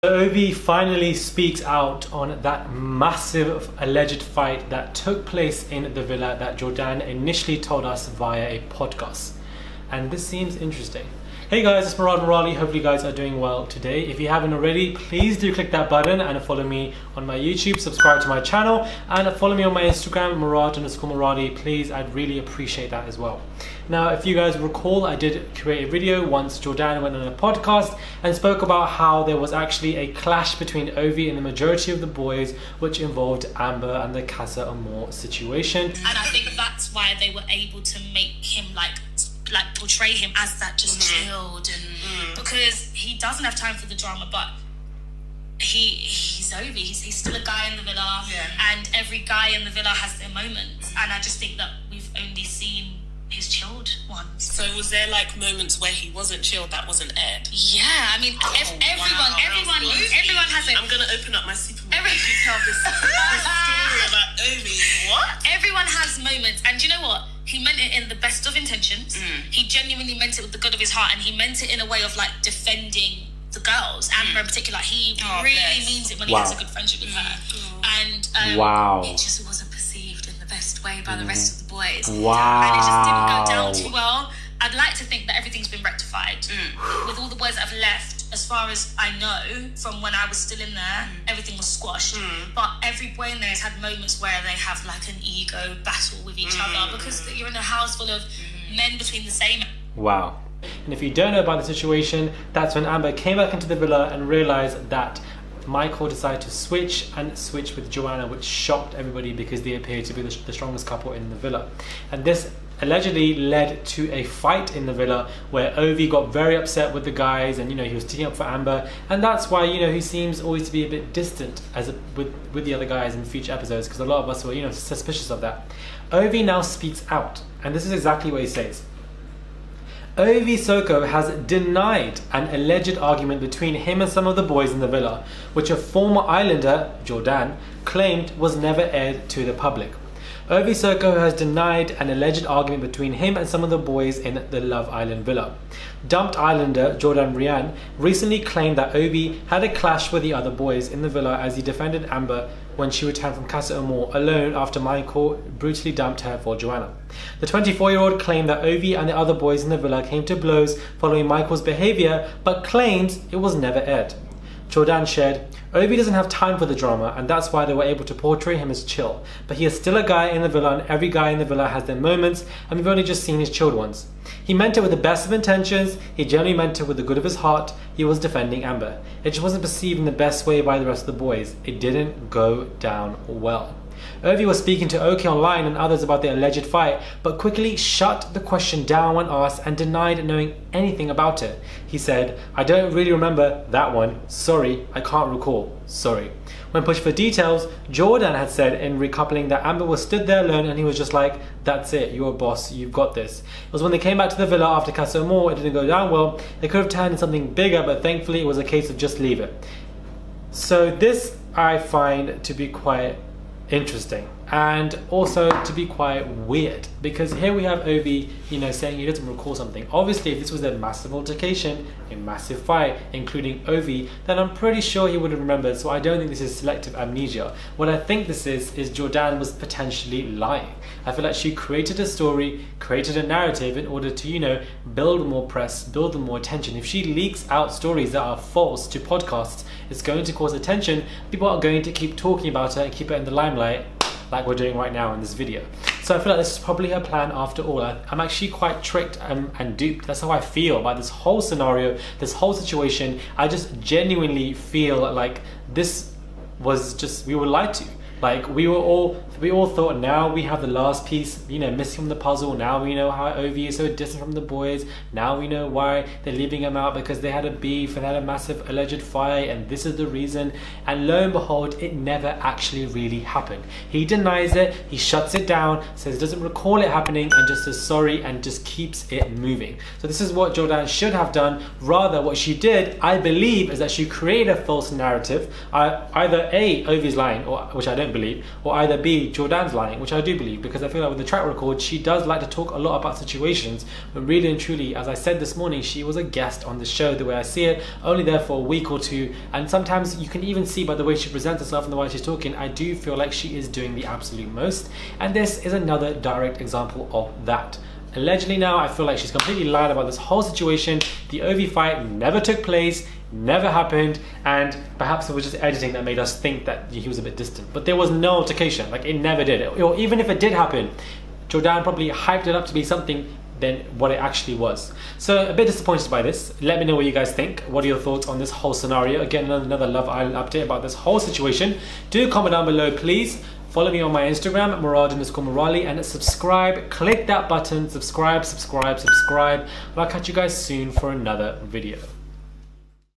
Ovie finally speaks out on that massive alleged fight that took place in the villa that Jordan initially told us via a podcast. And this seems interesting. Hey guys, it's Murad Murali. Hopefully you guys are doing well today. If you haven't already, please do click that button and follow me on my YouTube, subscribe to my channel, and follow me on my Instagram, Murad_Murali. Please, I'd really appreciate that as well. Now, if you guys recall, I did create a video once Jordan went on a podcast and spoke about how there was actually a clash between Ovie and the majority of the boys, which involved Amber and the Casa Amor situation. And I think that's why they were able to make him like portray him as that just chilled, and because he doesn't have time for the drama, but he's Ovie. He's still a guy in the villa, and every guy in the villa has their moments. And I just think that we've only seen his chilled ones. So was there like moments where he wasn't chilled that wasn't aired? Yeah, I mean, everyone has it. I'm gonna open up my supermarket to tell this story about Ovie. What? Everyone has moments, and you know what? He meant it in the best of intentions. He genuinely meant it with the good of his heart, and he meant it in a way of like defending the girls. Amber in particular, he really means it when he has a good friendship with her. And it just wasn't perceived in the best way by the rest of the boys. And it just didn't go down too well. I'd like to think that everything's been rectified with all the boys that have left. As far as I know, from when I was still in there, everything was squashed. But every boy in there has had moments where they have like an ego battle with each other, because you're in a house full of men between the same. Wow. And if you don't know about the situation, that's when Amber came back into the villa and realized that Michael decided to switch with Joanna, which shocked everybody because they appeared to be the strongest couple in the villa. And this allegedly led to a fight in the villa where Ovie got very upset with the guys, and he was teaming up for Amber, and that's why he seems always to be a bit distant with the other guys in future episodes, because a lot of us were suspicious of that. Ovie now speaks out, and this is exactly what he says. Ovie Soko has denied an alleged argument between him and some of the boys in the villa, which a former Islander, Jordan, claimed was never aired to the public. Ovie Soko has denied an alleged argument between him and some of the boys in the Love Island villa. Dumped Islander Jordan Rian recently claimed that Ovie had a clash with the other boys in the villa as he defended Amber when she returned from Casa Amor alone after Michael brutally dumped her for Joanna. The 24-year-old claimed that Ovie and the other boys in the villa came to blows following Michael's behaviour, but claims it was never aired. Jordan shared, Ovie doesn't have time for the drama, and that's why they were able to portray him as chill. But he is still a guy in the villa, and every guy in the villa has their moments, and we've only just seen his chilled ones. He meant it with the best of intentions, he generally meant it with the good of his heart, he was defending Amber. It just wasn't perceived in the best way by the rest of the boys. It didn't go down well. Ovie was speaking to OK Online and others about the alleged fight, but quickly shut the question down when asked and denied knowing anything about it. He said, I don't really remember that one. Sorry, I can't recall. Sorry. When pushed for details, Jordan had said in recoupling that Amber was stood there alone and he was just like, that's it, you're a boss, you've got this. It was when they came back to the villa after Casa Amor, it didn't go down well. They could have turned into something bigger, but thankfully it was a case of just leave it. So this I find to be quite interesting, and also to be quite weird, because here we have Ovie, saying he doesn't recall something. Obviously, if this was a massive altercation, a massive fight, including Ovie, then I'm pretty sure he would have remembered, so I don't think this is selective amnesia. What I think this is Jordan was potentially lying. I feel like she created a story, created a narrative in order to, build more press, build more attention. If she leaks out stories that are false to podcasts, it's going to cause attention. People are going to keep talking about her and keep her in the limelight, like we're doing right now in this video. So I feel like this is probably her plan after all. I'm actually quite tricked and duped. That's how I feel about this whole scenario, this whole situation. I just genuinely feel like this was just, we were lied to. Like we all thought, now we have the last piece, missing from the puzzle. Now we know how Ovie is so distant from the boys. Now we know why they're leaving him out, because they had a beef and had a massive alleged fight, and this is the reason. And lo and behold, it never actually really happened. He denies it, he shuts it down, says he doesn't recall it happening, and just says sorry and just keeps it moving. So this is what Jordan should have done. Rather, what she did, I believe, is that she created a false narrative. Either A, Ovie's lying, or which I don't believe, or either B, believe Jordan's lying, which I do believe, because I feel like with the track record, she does like to talk a lot about situations, but really and truly, as I said this morning, she was a guest on the show, the way I see it, only there for a week or two, and sometimes you can even see by the way she presents herself and the way she's talking, I do feel like she is doing the absolute most, and this is another direct example of that. Allegedly now, I feel like she's completely lied about this whole situation. The Ovie fight never took place, never happened, and perhaps it was just editing that made us think that he was a bit distant. But there was no altercation, like it never did. Or even if it did happen, Jordan probably hyped it up to be something than what it actually was. So a bit disappointed by this. Let me know what you guys think. What are your thoughts on this whole scenario? Again, another Love Island update about this whole situation. Do comment down below, please. Follow me on my Instagram, Murad_Murali, and subscribe. Click that button, subscribe. I'll catch you guys soon for another video.